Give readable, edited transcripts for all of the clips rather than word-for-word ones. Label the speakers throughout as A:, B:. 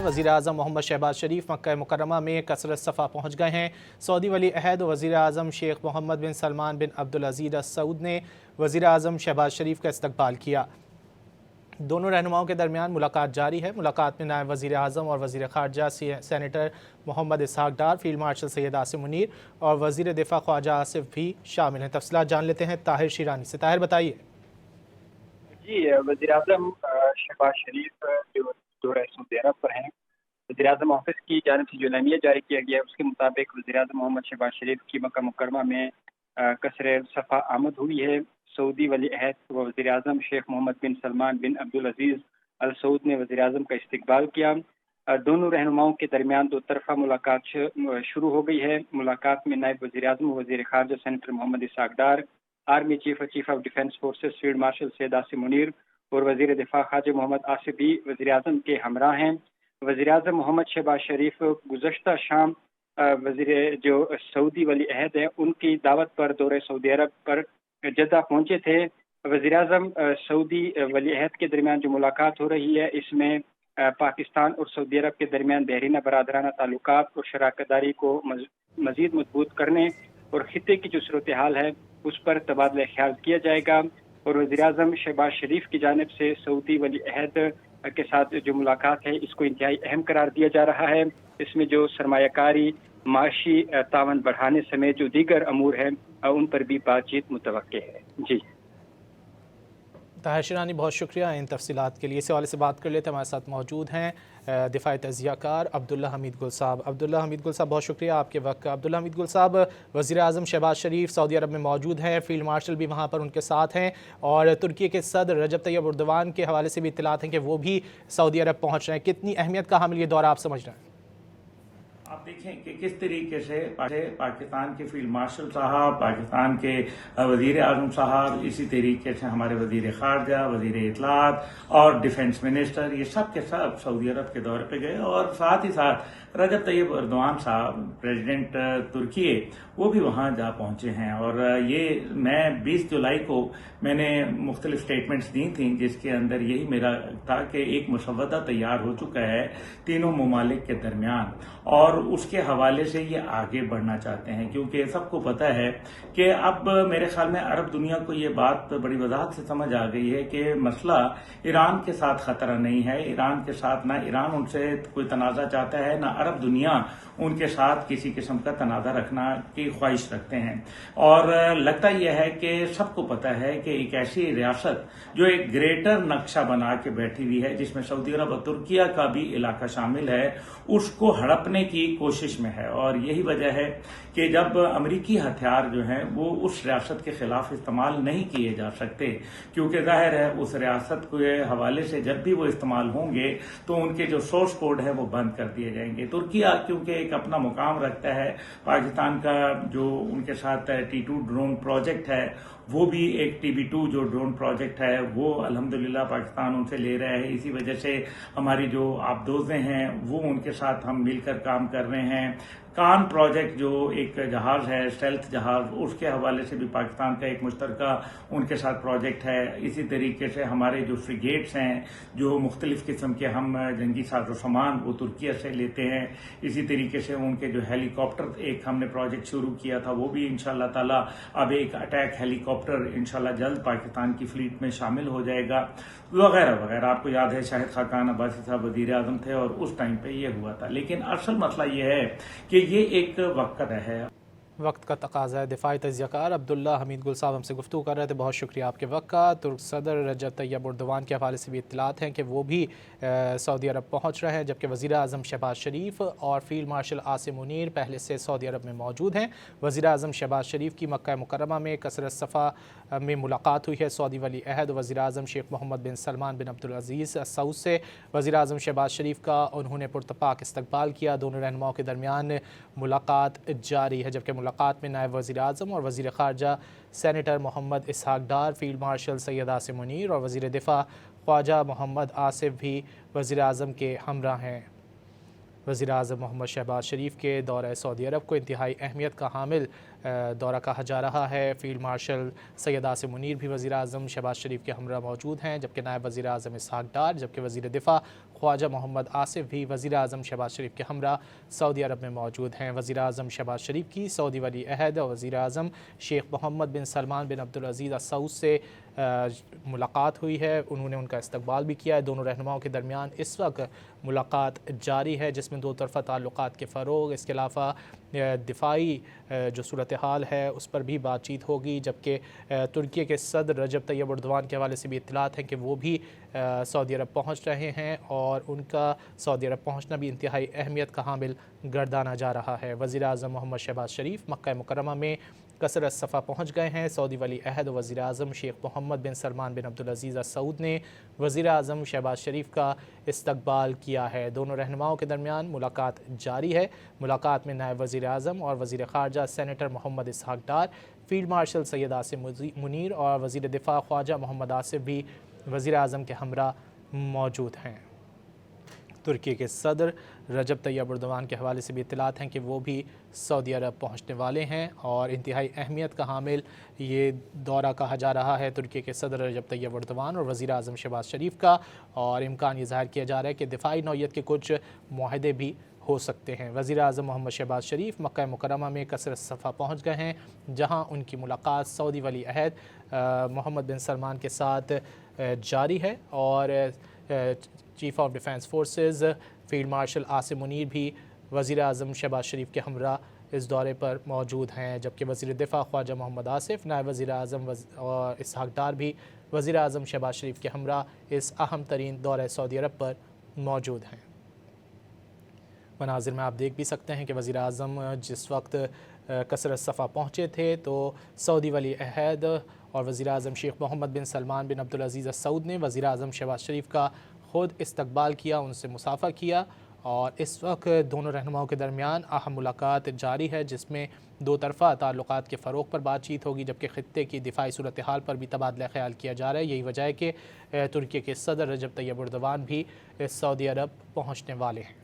A: वज़ीर आज़म मोहम्मद शहबाज शरीफ मक्का मुकर्रमा में कसरत सफ़ा पहुँच गए हैं। सऊदी वली अहद वज़ीर आज़म शेख मोहम्मद बिन सलमान बिन अब्दुल अज़ीज़ अल सऊद ने वज़ीर आज़म शहबाज शरीफ का इस्तकबाल किया। दोनों रहनुमाओं के दरमियान मुलाकात जारी है। मुलाकात में नायब वज़ीर आज़म और वज़ीर ख़ारजा सेनेटर मोहम्मद इसहाक डार, फील्ड मार्शल सैयद आसिम मुनीर और वज़ीर दिफ़ा ख्वाजा आसिफ भी शामिल हैं। तफ़सीलात जान लेते हैं ताहिर शिरानी से। ताहिर बताइए।
B: जी, वज़ीर आज़म शहबाज शरीफ जो दौरे सऊदी अरब पर हैं, वज़ीर आज़म ऑफिस की जानिब से जो एलामिया जारी किया गया है उसके मुताबिक वज़ीर आज़म मोहम्मद शहबाज शरीफ की मक्का मुकर्रमा में कसर सफ़ा आमद हुई है। सऊदी वली अहद व वज़ीर आज़म शेख मोहम्मद बिन सलमान बिन अब्दुल अज़ीज़ अल सऊद ने वज़ीर आज़म का इस्तकबाल किया। दोनों रहनुमाओं के दरमियान दो तरफा मुलाकात शुरू हो गई है। मुलाकात में नायब वज़ीर आज़म व वज़ीर ख़ारजा senator Mohammad Ishaq Dar, army chief of defence forces field marshal Syed Asim Munir और वज़ीर दिफ़ा ख्वाजा मोहम्मद आसिफ भी वज़ीर आज़म के हमरा हैं। वज़ीर आज़म मोहम्मद शहबाज शरीफ गुज़श्ता शाम वज़ीर जो सऊदी वली अहद है उनकी दावत पर दौरे सऊदी अरब पर जद्दा पहुंचे थे। वज़ीर आज़म सऊदी वली अहद के दरमियान जो मुलाकात हो रही है इसमें पाकिस्तान और सऊदी अरब के दरमियान बहरीना बरादराना ताल्लुकात और शराकत दारी को मज़ीद मजबूत करने और खित्ते की जो सूरत हाल है उस पर तबादला ख्याल किया जाएगा। और वज़ीर आज़म शहबाज शरीफ की जानिब से सऊदी वली अहद के साथ जो मुलाकात है इसको इंतहाई अहम करार दिया जा रहा है। इसमें जो सरमायाकारी, माशी तावन बढ़ाने समेत जो दीगर अमूर हैं उन पर भी बातचीत मुतवक्के है। जी
A: ताहिर शिरानी, बहुत शुक्रिया इन तफसीलात के लिए। इस हवाले से बात कर लेते हैं, हमारे साथ मौजूद हैं दिफाई तज़ियाकार अब्दुल्ला हमीद गुल साहब। अब्दुल्ला हमीद गुल साहब, बहुत शुक्रिया आपके वक्त का। अब्दुल्ला हमीद गुल साहब, वज़ीर आज़म शहबाज शरीफ सऊदी अरब में मौजूद हैं, फील्ड मार्शल भी वहाँ पर उनके साथ हैं और तुर्की के सदर रजब तैयब एर्दोगान के हवाले से भी इत्तलात हैं कि वो भी सऊदी अरब पहुँच रहे हैं। कितनी अहमियत का हामिल ये दौरा आप समझ रहे हैं?
C: आप देखें कि किस तरीके से पाकिस्तान के फील्ड मार्शल साहब, पाकिस्तान के वज़ीर आज़म साहब, इसी तरीके से हमारे वज़ीर ख़ारजा, वज़ीर इत्तलात और डिफेंस मिनिस्टर, ये सब के सब सऊदी अरब के दौरे पे गए और साथ ही साथ रजब तैयब एर्दोगान साहब, प्रेसिडेंट तुर्की, वो भी वहाँ जा पहुंचे हैं। और ये मैं 20 जुलाई को मैंने मुख्तलिफ स्टेटमेंट्स दी थी जिसके अंदर यही मेरा था कि एक मसवदा तैयार हो चुका है तीनों ममालिक के दरमियान और उसके हवाले से ये आगे बढ़ना चाहते हैं, क्योंकि सबको पता है कि अब मेरे ख्याल में अरब दुनिया को ये बात बड़ी वजाहत से समझ आ गई है कि मसला ईरान के साथ खतरा नहीं है। ईरान के साथ ना ईरान उनसे कोई तनाज़ा चाहता है, ना अरब दुनिया उनके साथ किसी किस्म का तनाज़ा रखना की ख्वाहिश रखते हैं। और लगता यह है कि सबको पता है कि एक ऐसी रियासत जो एक ग्रेटर नक्शा बना के बैठी हुई है जिसमें सऊदी अरब और तुर्किया का भी इलाका शामिल है, उसको हड़पने की कोशिश में है। और यही वजह है कि जब अमरीकी हथियार जो हैं वो उस रियासत के खिलाफ इस्तेमाल नहीं किए जा सकते, क्योंकि जाहिर है उस रियासत के हवाले से जब भी वो इस्तेमाल होंगे तो उनके जो सोर्स कोड है वो बंद कर दिए जाएंगे। तुर्किया क्योंकि एक अपना मुकाम रखता है, पाकिस्तान का जो उनके साथ T2 ड्रोन प्रोजेक्ट है वो भी एक TB2 जो ड्रोन प्रोजेक्ट है वो अल्हम्दुलिल्लाह पाकिस्तान उनसे ले रहा है। इसी वजह से हमारी जो आबदोजें हैं वो उनके साथ हम मिलकर काम कर रहे हैं। कान प्रोजेक्ट जो एक जहाज है, स्टेल्थ जहाज, उसके हवाले से भी पाकिस्तान का एक मुश्तरका उनके साथ प्रोजेक्ट है। इसी तरीके से हमारे जो फ्रिगेट्स हैं, जो मुख्तलिफ किस्म के हम जंगी साजो सामान वो तुर्किया से लेते हैं। इसी तरीके से उनके जो हेलीकॉप्टर एक हमने प्रोजेक्ट शुरू किया था वो भी इंशाअल्लाह ताला अब एक अटैक हेलीकॉप्टर इंशाअल्लाह जल्द पाकिस्तान की फ्लीट में शामिल हो जाएगा, वगैरह वगैरह। आपको याद है शाहिद खाकान अब्बासी साहब वजीर आजम थे और उस टाइम पे ये हुआ था। लेकिन असल मसला ये है कि ये एक वक्त है,
A: वक्त का तकाजा है। दिफाई तज़ियाकार अब्दुल्ला हमीद गुल साहब हमसे गुफ्तगू कर रहे थे, बहुत शुक्रिया आपके वक्त का। तुर्क सदर रजब तैयब एर्दोगान के हवाले से भी इत्तलात हैं कि वो भी सऊदी अरब पहुँच रहे हैं, जबकि वज़ीर आज़म शहबाज शरीफ और फील्ड मार्शल आसिम मुनीर पहले से सऊदी अरब में मौजूद हैं। वज़ीर आज़म शहबाज शरीफ की मक्का मुकर्रमा में कसरत सफ़ा में मुलाकात हुई है सऊदी वली अहद वज़ीर आज़म शेख मोहम्मद बिन सलमान बिन अब्दुल अज़ीज़ अल सऊद से। वज़ीर आज़म शहबाज शरीफ का उन्होंने पुरतपाक इस्तकबाल किया। दोनों रहनुमाओं के दरमियान मुलाकात जारी है, जबकि मुलाकात में नायब वज़ीर आज़म और वज़ीर ख़ारजा सेनेटर मोहम्मद इसहाक डार, फील्ड मार्शल सैयद आसिम मुनीर और वज़ीर दिफ़ा ख्वाजा मोहम्मद आसिफ भी वज़ीर आज़म के हमरा हैं। वज़ीर आज़म मोहम्मद शहबाज शरीफ के दौरे सऊदी अरब को इंतहाई अहमियत का हामिल दौरा कहा जा रहा है। फील्ड मार्शल सैयद आसिम मुनीर भी वज़ीर आज़म शहबाज शरीफ के हमरा मौजूद हैं, जबकि नायब वज़ीर आज़म इसहाक़ डार, जबकि वज़ीर दिफ़ा ख्वाजा मोहम्मद आसिफ भी वज़ीर आज़म शहबाज शरीफ के हमरा सऊदी अरब में मौजूद हैं। वज़ीर आज़म शहबाज शरीफ की सऊदी वली अहद और वज़ीर आज़म शेख मोहम्मद बिन सलमान बिन अब्दुल अज़ीज़ अल सऊद से मुलाकात हुई है। उन्होंने उनका इस्तकबाल भी किया है। दोनों रहनुमाओं के दरमियान इस वक्त मुलाकात जारी है, जिसमें दो तरफ़ा ताल्लुक़ात के फ़रोग़, इसके अलावा दिफ़ाई जो सूरत हाल है उस पर भी बातचीत होगी। जबकि तुर्की के सदर रजब तैयब एर्दोग़ान के हवाले से भी इत्तलात हैं कि वो भी सऊदी अरब पहुँच रहे हैं और उनका सऊदी अरब पहुँचना भी इंतहाई अहमियत का हामिल गर्दाना जा रहा है। वज़ीर आज़म मोहम्मद शहबाज शरीफ मक्का मुकर्रमा में कसरत सफ़ा पहुँच गए हैं। सऊदी वली अहद वज़ीर आज़म शेख मोहम्मद बिन सलमान बिन अब्दुल अज़ीज़ अल सऊद ने वज़ीर आज़म शहबाज शरीफ का इस्तकबाल किया है। दोनों रहनुमाओं के दरमियान मुलाकात जारी है। मुलाकात में नायब वज़ीर आज़म और वज़ीर ख़ारजा सेनेटर मोहम्मद इसहाक़ डार, फील्ड मार्शल सैयद आसिम मुनीर और वज़ीर दिफ़ा ख्वाजा मोहम्मद आसिफ भी वज़ीर आज़म के हमरा मौजूद हैं। तुर्की के सदर रजब तैयब एर्दोग़ान के हवाले से भी इत्तलात हैं कि वो भी सऊदी अरब पहुँचने वाले हैं और इंतहाई अहमियत का हामिल ये दौरा कहा जा रहा है तुर्की के सदर रजब तैयब एर्दोग़ान और वज़ीर आज़म शहबाज शरीफ का। और इम्कान ये ज़ाहिर किया जा रहा है कि दिफ़ाई नौइयत के कुछ मुआहदे भी हो सकते हैं। वज़ीर आज़म मोहम्मद शहबाज शरीफ मक्का मुकर्रमा में कसरत सफ़ा पहुँच गए हैं, जहाँ उनकी मुलाकात सऊदी वली अहद मोहम्मद बिन सलमान के साथ जारी है और chief of defence forces field martial Asim Munir भी वज़ीर आज़म शहबाज शरीफ के हमरा इस दौरे पर मौजूद हैं। जबकि वज़ीर दिफ़ा ख्वाजा मोहम्मद आसिफ, नायब वज़ीर आज़म और इसहाक़ डार भी वज़ीर आज़म शहबाज शरीफ के हमरा इस अहम तरीन दौरे सऊदी अरब पर मौजूद हैं। मनाज़िर में आप देख भी सकते हैं कि वज़ीर आज़म जिस वक्त कसरत सफ़ा पहुँचे थे तो सऊदी वली अहद और वज़ीर आज़म शेख मोहम्मद बिन सलमान बिन अब्दुल अज़ीज़ अल सऊद ने वज़ीर आज़म शहबाज शरीफ का ख़ुद इस्तकबाल किया, उनसे मुसाफ़ा किया और इस वक्त दोनों रहनुमाओं के दरमियान अहम मुलाकात जारी है, जिसमें दो तरफ़ा ताल्लुक़ात के फ़रोग़ पर बातचीत होगी। जबकि ख़ित्ते की दिफ़ाई सूरत हाल पर भी तबादला ख़याल किया जा रहा है। यही वजह है कि तुर्की के सदर रजब तैयब एर्दोग़ान भी सऊदी अरब पहुँचने वाले हैं।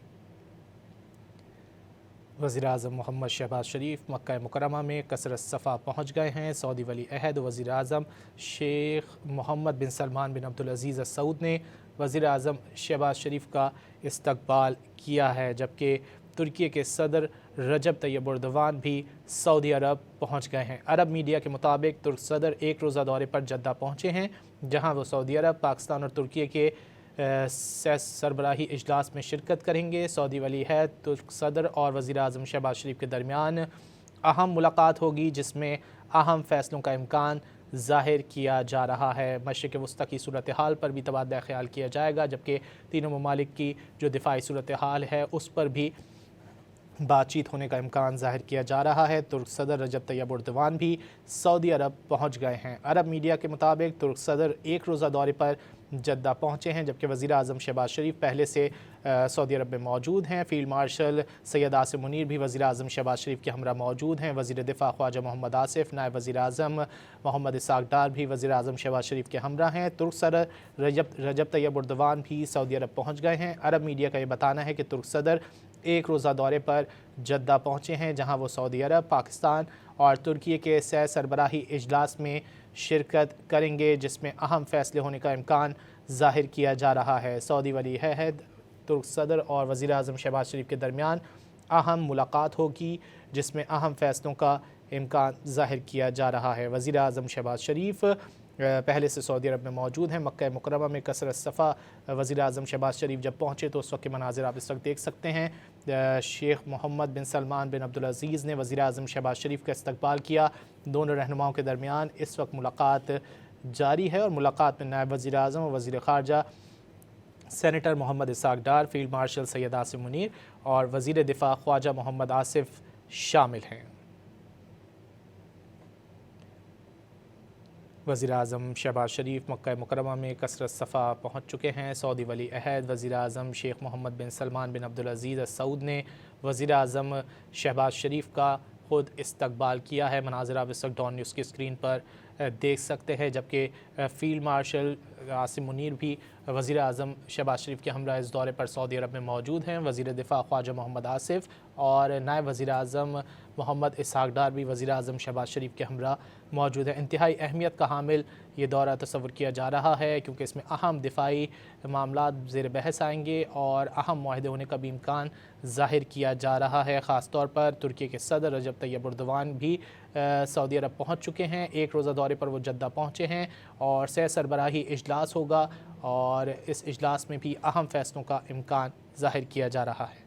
A: वज़ीर आज़म मोहम्मद शहबाज शरीफ मक्का मुकर्रमा में कसरत सफ़ा पहुँच गए हैं। सऊदी वली अहद वज़ीर आज़म शेख मोहम्मद बिन सलमान बिन अब्दुल अज़ीज़ अल सऊद ने वज़ीर आज़म शहबाज शरीफ का इस्तकबाल किया है। जबकि तुर्की के सदर रजब तैयब एर्दोग़ान भी सऊदी अरब पहुँच गए हैं। अरब मीडिया के मुताबिक तुर्क सदर एक रोज़ा दौरे पर जद्दा पहुँचे हैं, जहाँ वो सऊदी अरब, पाकिस्तान और तुर्की के सरबराही इजलास में शिरकत करेंगे। सऊदी वली है तुर्क सदर और वज़ीर आज़म शहबाज शरीफ के दरमियान अहम मुलाकात होगी, जिसमें अहम फ़ैसलों का इम्कान ज़ाहिर किया जा रहा है। मशरिक़ वस्ता की सूरत हाल पर भी तबादला ख़याल किया जाएगा, जबकि तीनों ममालिक की जो दिफ़ाई सूरत हाल है उस पर भी बातचीत होने का इम्कान ज़ाहिर किया जा रहा है। तुर्क सदर रजब तैयब एर्दोग़ान भी सऊदी अरब पहुँच गए हैं। अरब मीडिया के मुताबिक तुर्क सदर एक रोज़ा दौरे पर जद्दा पहुँचे हैं, जबकि वज़ीर आज़म शहबाज शरीफ पहले से सऊदी अरब में मौजूद हैं। फील्ड मार्शल सैयद आसिम मुनीर भी वज़ीर आज़म शहबाज शरीफ के हमरा मौजूद हैं। वज़ीर दिफ़ा ख्वाजा मोहम्मद आसिफ, नायब वज़ीर आज़म मोहम्मद इसहाक़ डार भी वज़ीर आज़म शहबाज शरीफ के हमरा हैं। तुर्क सदर रजब तैयब एर्दोग़ान भी सऊदी अरब पहुँच गए हैं। अरब मीडिया का ये बताना है कि तुर्क सदर एक रोज़ा दौरे पर जद्दा पहुँचे हैं, जहाँ वो सऊदी अरब, पाकिस्तान और तुर्की के सरबराही इजलास में शिरकत करेंगे, जिसमें अहम फ़ैसले होने का इम्कान ज़ाहिर किया जा रहा है। सऊदी वली अहद तुर्क सदर और वज़ीर आज़म शहबाज शरीफ के दरमियान अहम मुलाकात होगी, जिसमें अहम फ़ैसलों का इम्कान ज़ाहिर किया जा रहा है। वज़ीर आज़म शहबाज शरीफ पहले से सऊदी अरब में मौजूद हैं। मक्का मुकर्रमा में कसरत सफ़ा वज़ीर आज़म शहबाज शरीफ जब पहुँचे तो उस वक्त के मनाज़िर आप इस वक्त देख सकते हैं। शेख मोहम्मद बिन सलमान बिन अब्दुल अज़ीज़ ने वज़ीर आज़म शहबाज शरीफ का इस्तकबाल किया। दोनों रहनुमाओं के दरमियान इस वक्त मुलाकात जारी है और मुलाकात में नायब वज़ीर आज़म और वज़ीर ख़ारजा सेनेटर मोहम्मद इसहाक़ डार, फील्ड मार्शल सैयद आसिम मुनीर और वज़ीर दिफ़ा ख्वाजा मोहम्मद आसिफ शामिल हैं। वज़ीर आज़म शहबाज शरीफ मक्का मुकर्रमा में कसरत सफ़ा पहुँच चुके हैं। सऊदी वली अहद वज़ीर आज़म शेख मोहम्मद बिन सलमान बिन अब्दुल अज़ीज़ अल सऊद ने वज़ीर आज़म शहबाज शरीफ का ख़ुद इस्तकबाल किया है। मनाज़िर आप इस वक्त डॉन न्यूज़ की स्क्रीन पर देख सकते हैं। जबकि फ़ील्ड मार्शल आसिम मुनीर भी वज़ीर आज़म शहबाज शरीफ के हमरा इस दौरे पर सऊदी अरब में मौजूद हैं। वज़ीर दिफा ख्वाजा मोहम्मद आसिफ और नायब वज़ीर आज़म मोहम्मद इसहाक डार भी वज़ीर आज़म शहबाज शरीफ के हमरा मौजूद हैं। इंतहाई अहमियत का हामिल ये दौरा तस्वुर किया जा रहा है क्योंकि इसमें अहम दिफाई मामलात ज़ेर बहस आएंगे और अहम मुआहदे होने का भी इम्कान ज़ाहिर किया जा रहा है। ख़ास तौर पर तुर्की के सदर रजब तैयब एर्दोगान भी सऊदी अरब पहुँच चुके हैं। एक रोज़ा दौरे पर वो जद्दा पहुँचे हैं और सह सरबराही इजलास होगा और इस इजलास में भी अहम फ़ैसलों का इम्कान ज़ाहिर किया जा रहा है।